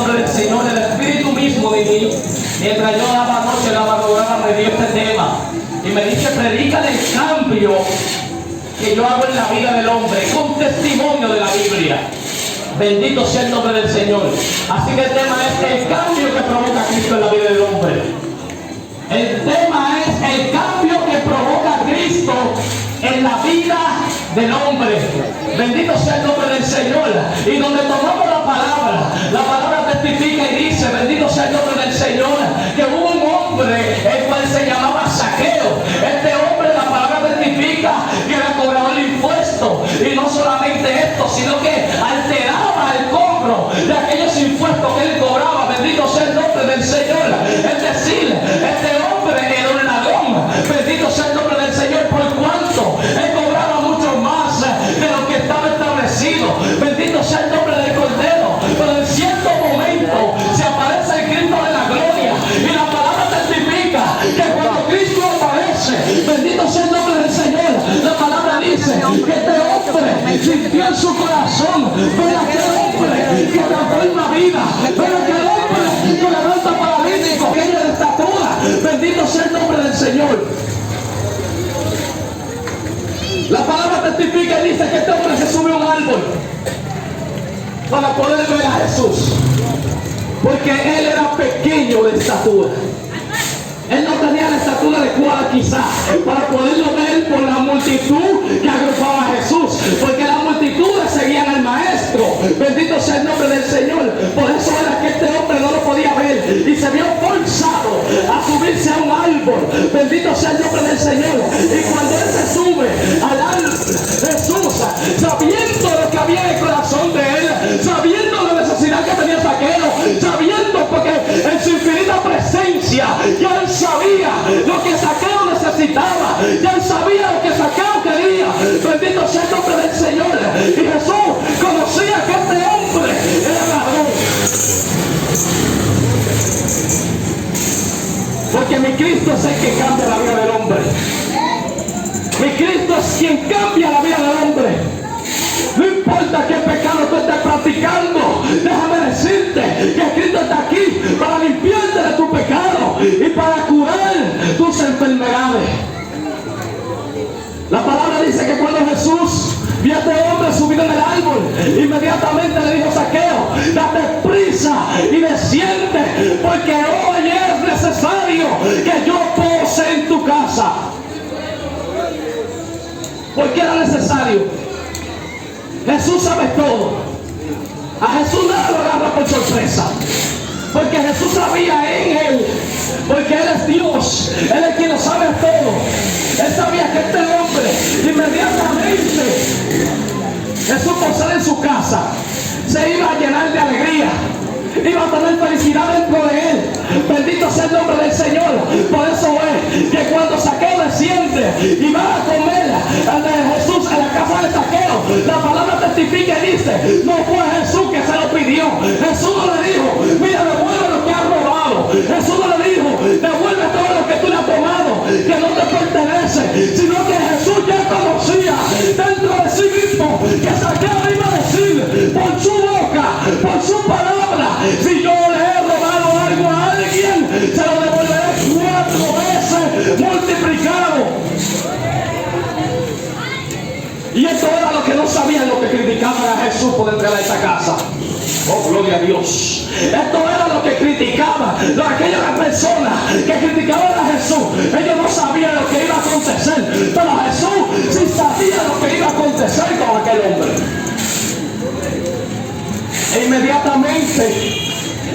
nombre del Señor. El Espíritu mismo de mí, mientras yo daba anoche la madrugada, me dio este tema y me dice: predica del cambio que yo hago en la vida del hombre, con testimonio de la Biblia. Bendito sea el nombre del Señor. Así que el tema es el cambio que provoca Cristo en la vida del hombre. El tema es el cambio que provoca Cristo en la vida del hombre. Bendito sea el nombre del Señor. Y donde tomamos la palabra testifica y dice: bendito sea el nombre del Señor, que hubo un hombre el cual se llamaba Zaqueo. Este hombre, la palabra testifica que era cobrador de impuestos, y no solamente esto, sino que alteraba el cobro de aquellos impuestos que él cobraba. Bendito sea el nombre del Señor. Es decir, este hombre era un ladrón. Bendito sea el nombre del Señor, por cuanto él cobraba mucho más de lo que estaba establecido. Bendito sea el nombre del Cordero. Pero en cierto momento se aparece el Cristo de la gloria, y la palabra testifica que cuando Cristo aparece, bendito sea el nombre del Señor, la palabra dice que este hombre sintió en su corazón ver a aquel hombre que transforma vida, ver a aquel hombre que levanta paralítico, que es de estatura. Bendito sea el nombre del Señor. La palabra testifica y dice que este hombre se sube a un árbol para poder ver a Jesús, porque él era pequeño de estatura. Él no tenía la estatura adecuada quizás para poderlo ver por la multitud que agrupaba a Jesús, porque las multitudes seguían al maestro. Bendito sea el nombre del Señor. Por eso era que este hombre no lo podía ver y se vio forzado a subirse a un árbol. Bendito sea el nombre del Señor. Y cuando él se sube al árbol, Jesús, sabiendo lo que había en el corazón de él, sabiendo la necesidad que tenía Zaqueo, sabiendo porque en su infinita presencia ya él sabía lo que Zaqueo necesitaba, ya él sabía lo que Zaqueo quería. Bendito sea el nombre del Señor. Y Jesús conocía que este hombre era ladrón, porque mi Cristo es el que cambia la vida del hombre. Mi Cristo es quien cambia la vida del hombre. No importa qué pecado tú estés practicando, déjame decirte que Cristo está aquí para limpiarte de tu pecado y para curar tus enfermedades. La palabra dice que cuando Jesús vio a este hombre subido en el árbol, inmediatamente le dijo: Zaqueo, date prisa y desciende, porque hoy es necesario que yo pose en tu casa. ¿Por qué era necesario? Jesús sabe todo. A Jesús nada lo agarra por sorpresa, porque Jesús sabía en él, porque él es Dios, él es quien lo sabe todo. Él sabía que este hombre, inmediatamente Jesús posee en su casa, se iba a llenar de alegría, iba a tener felicidad dentro de él. Bendito sea el nombre del Señor. Por eso es que cuando Zaqueo desciende y va a comer de Jesús a la casa de Zaqueo, la palabra testifica y dice: no fue Jesús que se lo pidió. Jesús no le dijo: mira, devuelve lo que has robado. Jesús no le dijo: devuelve todo lo que tú le has tomado, que no te pertenece, sino que Jesús ya conocía dentro de sí mismo que Zaqueo iba a decir por su boca, por su palabra: si yo le he robado algo a alguien, se lo devolveré 4 veces multiplicado. Y esto era lo que no sabían los que criticaban a Jesús por entrar a esa casa. Oh, gloria a Dios. Esto era lo que criticaban, aquellas personas que criticaban a Jesús. Ellos no sabían lo que iba a acontecer, pero Jesús sí sabía lo que iba a acontecer con aquel hombre. E inmediatamente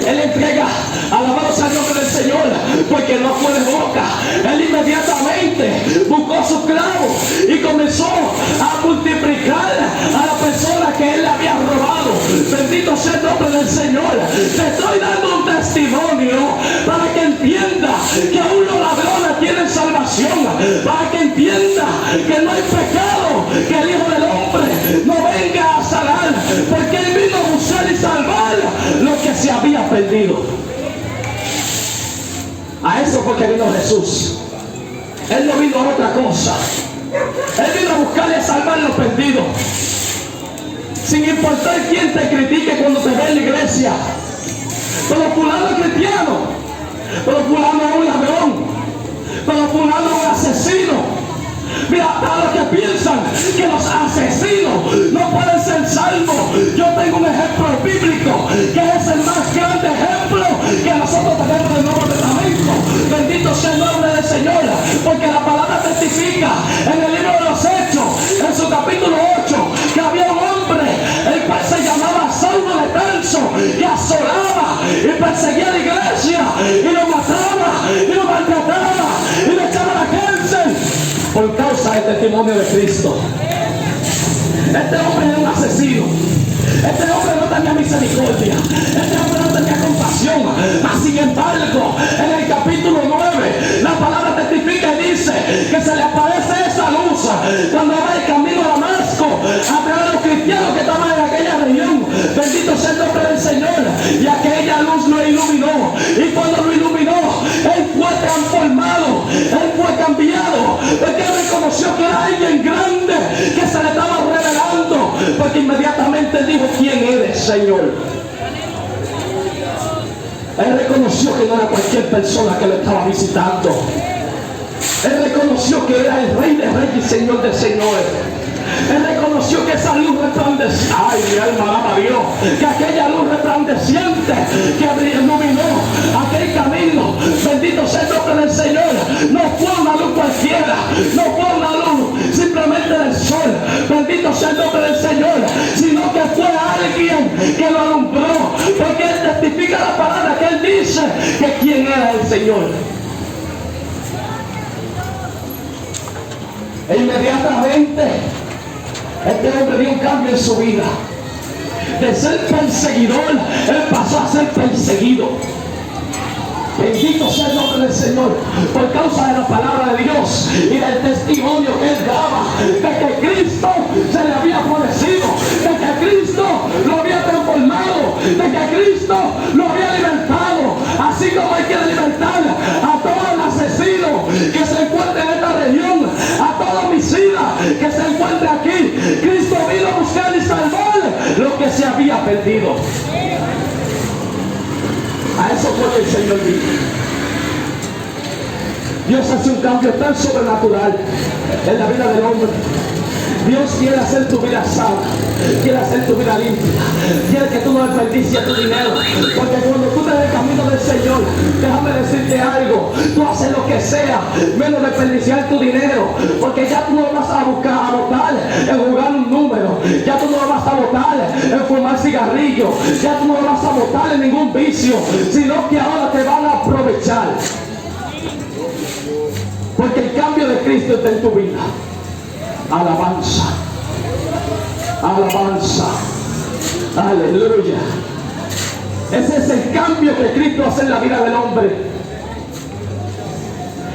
él entrega alabanza al nombre del Señor, porque no fue de boca. Él inmediatamente buscó sus clavos y comenzó a multiplicar a la persona que él le había robado. Bendito sea el nombre del Señor. Te estoy dando un testimonio para que entienda que aún los ladrones tienen salvación, para que entienda que no hay pecado que el Hijo del Hombre no venga a sanar, porque él vino a buscar y salvar lo que se había perdido. A eso fue que vino Jesús. Él no vino a otra cosa. Él vino a buscar y a salvar los perdidos. Sin importar quién te critique cuando te ve en la iglesia, Pero fulano es cristiano. Pero fulano es un ladrón. Pero fulano es un asesino. Mira, a los que piensan que los asesinos no pueden ser salvos, yo tengo un ejemplo bíblico que es el más grande ejemplo que nosotros tenemos en el Nuevo Testamento. Bendito sea el nombre del Señor, porque la palabra testifica en el libro de los Hechos, en su capítulo 8, que había un hombre, el cual se llamaba Saulo de Tarso, que asolaba y perseguía a la iglesia, y lo mataba, y lo maltrataba, y lo echaba a la cárcel por causa del testimonio de Cristo. Este hombre era un asesino. Este hombre no tenía misericordia. Este hombre no tenía compasión. Mas sin embargo, en el capítulo 9, la palabra testifica y dice que se le aparece esa luz cuando va el camino a Damasco a traer a los cristianos que estaban en aquella región. Bendito sea el nombre del Señor. Y aquella luz lo iluminó. Y cuando lo iluminó, él fue transformado. Él fue cambiado. Porque él reconoció que era alguien grande que se le estaba revelando. Porque inmediatamente dijo: ¿quién eres, Señor? Él reconoció que no era cualquier persona que lo estaba visitando. Él reconoció que era el Rey de Reyes y Señor de Señores. Él reconoció que esa luz resplandeciente, ay, mi alma alaba a Dios, que aquella luz resplandeciente que iluminó aquel camino, bendito sea el nombre del Señor, no fue una luz cualquiera, no fue una luz simplemente del sol, bendito sea el nombre del Señor, sino que fue alguien que lo alumbró, porque él testifica la palabra que él dice que quién era el Señor. E inmediatamente este hombre dio un cambio en su vida. De ser perseguidor, él pasó a ser perseguido. Bendito sea el nombre del Señor, por causa de la palabra de Dios y del testimonio que él daba de que Cristo se le había aparecido, de que Cristo lo había transformado, de que Cristo lo había libertado, así como hay que libertar a todo el asesino que se encuentra en esta región, a todo homicida que se encuentra aquí. Cristo vino a buscar y salvar lo que se había perdido. A eso fue que el Señor vino. Dios hace un cambio tan sobrenatural en la vida del hombre. Dios quiere hacer tu vida sana, quiere hacer tu vida limpia, quiere que tú no desperdicies tu dinero, porque cuando tú te des el camino del Señor, déjame decirte algo, tú haces lo que sea, menos desperdiciar tu dinero, porque ya tú no vas a buscar, a botar en jugar un número, ya tú no vas a botar en fumar cigarrillos, ya tú no vas a botar en ningún vicio, sino que ahora te van a aprovechar, porque el cambio de Cristo está en tu vida. Alabanza, alabanza, aleluya. Ese es el cambio que Cristo hace en la vida del hombre.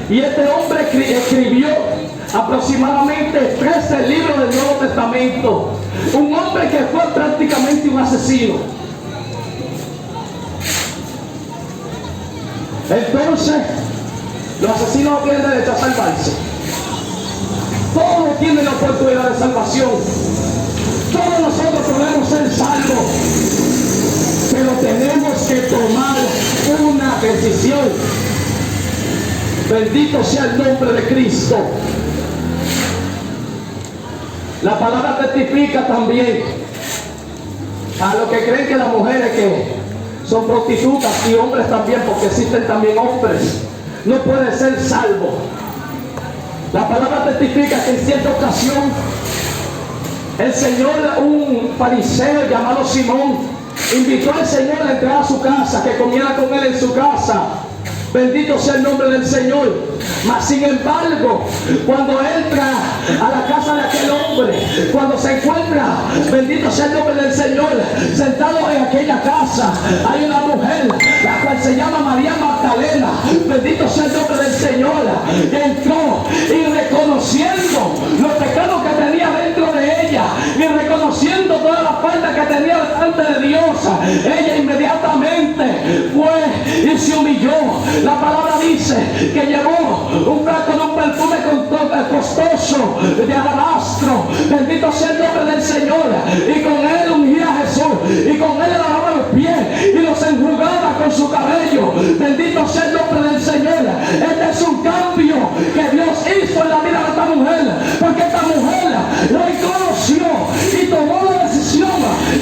Y este hombre escribió aproximadamente 13 libros del Nuevo Testamento. Un hombre que fue prácticamente un asesino. Entonces, los asesinos no tienen derecho a salvarse. Todos tienen la oportunidad de salvación. Todos nosotros podemos ser salvos. Pero tenemos que tomar una decisión. Bendito sea el nombre de Cristo. La palabra testifica también a los que creen que las mujeres que son prostitutas y hombres también, porque existen también hombres, no pueden ser salvos. La palabra testifica que en cierta ocasión el Señor, un fariseo llamado Simón, invitó al Señor a entrar a su casa, que comiera con él en su casa. Bendito sea el nombre del Señor. Mas sin embargo, cuando entra a la casa de aquel hombre, cuando se encuentra, bendito sea el nombre del Señor, sentado en aquella casa, hay una mujer, la cual se llama María Magdalena. Bendito sea el nombre del Señor. Entró y reconociendo los pecados que tenía dentro de ella y reconociendo todas las faltas que tenía delante de Dios, ella inmediatamente fue y se humilló. La palabra dice que llevó un frasco de un perfume costoso de alabastro. Bendito sea el nombre del Señor. Y con él ungía a Jesús. Y con él lavaba los pies y los enjugaba su cabello. Bendito sea el nombre del Señor. Este es un cambio que Dios hizo en la vida de esta mujer, porque esta mujer lo conoció y tomó la decisión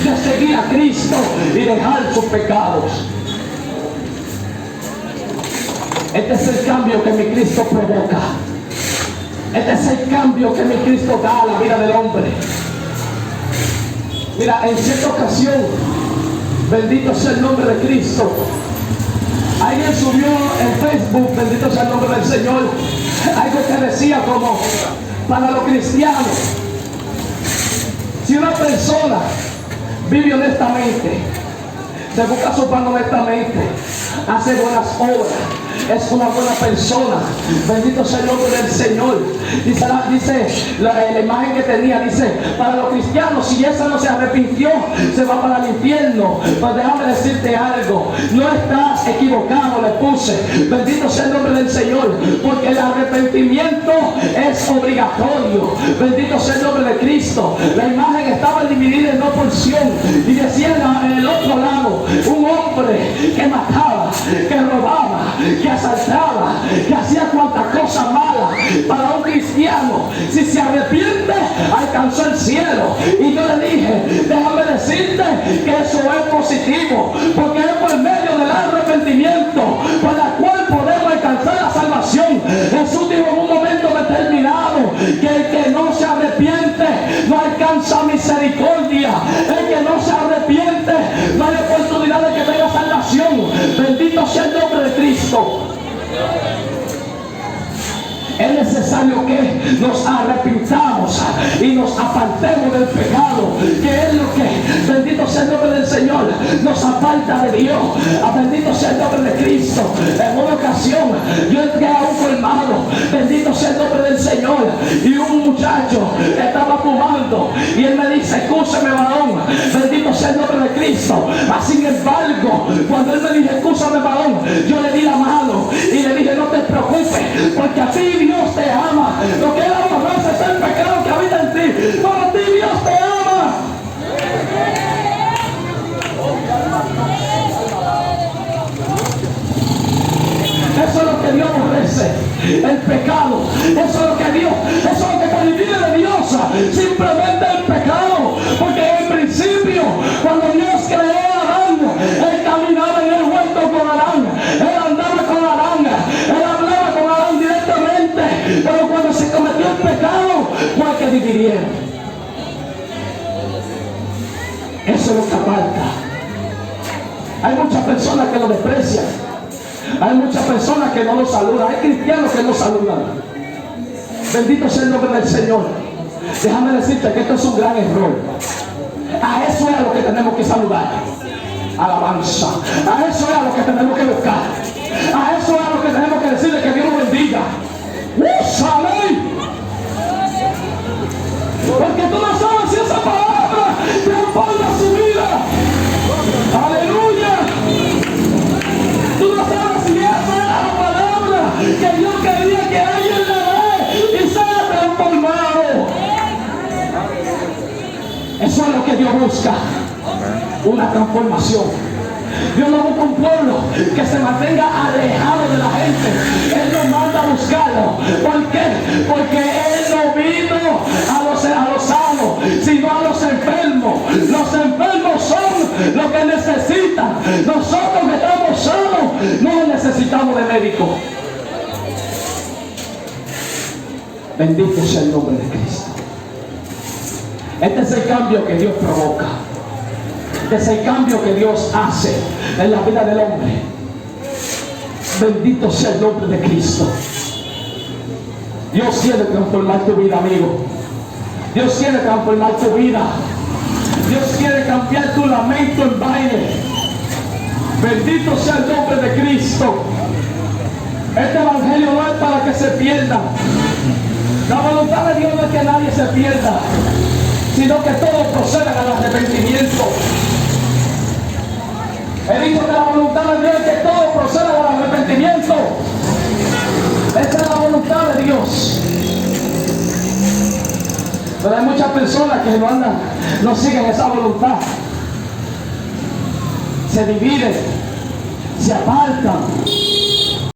de seguir a Cristo y dejar sus pecados. Este es el cambio que mi Cristo provoca. Este es el cambio que mi Cristo da a la vida del hombre. Mira, en cierta ocasión, bendito sea el nombre de Cristo, alguien subió en Facebook, bendito sea el nombre del Señor, algo que decía como, para los cristianos, si una persona vive honestamente, se busca su pan honestamente, hace buenas obras, es una buena persona, bendito sea el nombre del Señor. Dice la imagen que tenía, dice, para los cristianos, si esa no se arrepintió, se va para el infierno. Pues déjame decirte algo, no estás equivocado, le puse, bendito sea el nombre del Señor, porque el arrepentimiento es obligatorio, bendito sea el nombre de Cristo. La imagen estaba dividida en dos porciones y decía en el otro lado un hombre que mataba, que robaba, que asaltaba, que hacía cuanta cosa mala. Para un cristiano, si se arrepiente, alcanzó el cielo. Y yo le dije, déjame decirte que eso es positivo, porque es por medio del arrepentimiento por la cual podemos alcanzar la salvación. Jesús dijo en un momento determinado que el que no se arrepiente no alcanza misericordia. El que no se arrepiente no hay oportunidad de que tenga salvación. Bendito sea el nombre de Cristo. Es necesario que nos arrepintamos y nos apartemos del pecado, que es lo que, bendito sea el nombre del Señor, nos aparta de Dios. Bendito sea el nombre de Cristo. En una ocasión yo entré a un colmado, bendito sea el nombre del Señor, y un muchacho estaba fumando y él me dice, escúchame varón, bendito sea el nombre de Cristo. Sin embargo, cuando él me dijo, escúchame varón, yo le di la mano y le dije, no te preocupes, porque a ti Dios te ama. Lo que él aborrece es el pecado que habita en ti. Para ti Dios te ama. Eso es lo que Dios aborrece, el pecado. Eso es lo que Dios, eso es lo que te divide de Dios, simplemente el pecado. Porque en principio, cuando Dios creó a Adán, él caminaba en el huerto con Adán, él andaba con Adán, él hablaba con Adán directamente. Pero cuando se cometió el pecado, fue que dividieron. Eso es lo que aparta. Hay muchas personas que lo desprecian. Hay muchas personas que no lo saludan. Hay cristianos que no saludan. Bendito sea el nombre del Señor. Déjame decirte que esto es un gran error. A eso es a lo que tenemos que saludar. Alabanza. A eso es a lo que tenemos que buscar. A eso es a lo que tenemos que decirle que Dios lo bendiga. ¡Amén! Porque tú no sabes si esa palabra transforma su vida. ¡Aleluya! Tú no sabes si esa era la palabra que Dios quería que alguien le dé y sea transformado. Eso es lo que Dios busca. Una transformación. Dios no busca un pueblo que se mantenga alejado de la gente. Él nos manda a buscarlo. ¿Por qué? Porque Él no vino a los sanos, sino a los enfermos. Los enfermos son los que necesitan. Nosotros que estamos sanos no necesitamos de médico. Bendito sea el nombre de Cristo. Este es el cambio que Dios provoca. Este es el cambio que Dios hace en la vida del hombre. Bendito sea el nombre de Cristo. Dios quiere transformar tu vida, amigo. Dios quiere transformar tu vida. Dios quiere cambiar tu lamento en baile. Bendito sea el nombre de Cristo. Este evangelio no es para que se pierda. La voluntad de Dios no es que nadie se pierda, sino que todos procedan al arrepentimiento. He dicho que la voluntad de Dios es que todos procedan al arrepentimiento. Esa es la voluntad de Dios. Pero hay muchas personas que no siguen esa voluntad. Se dividen, se apartan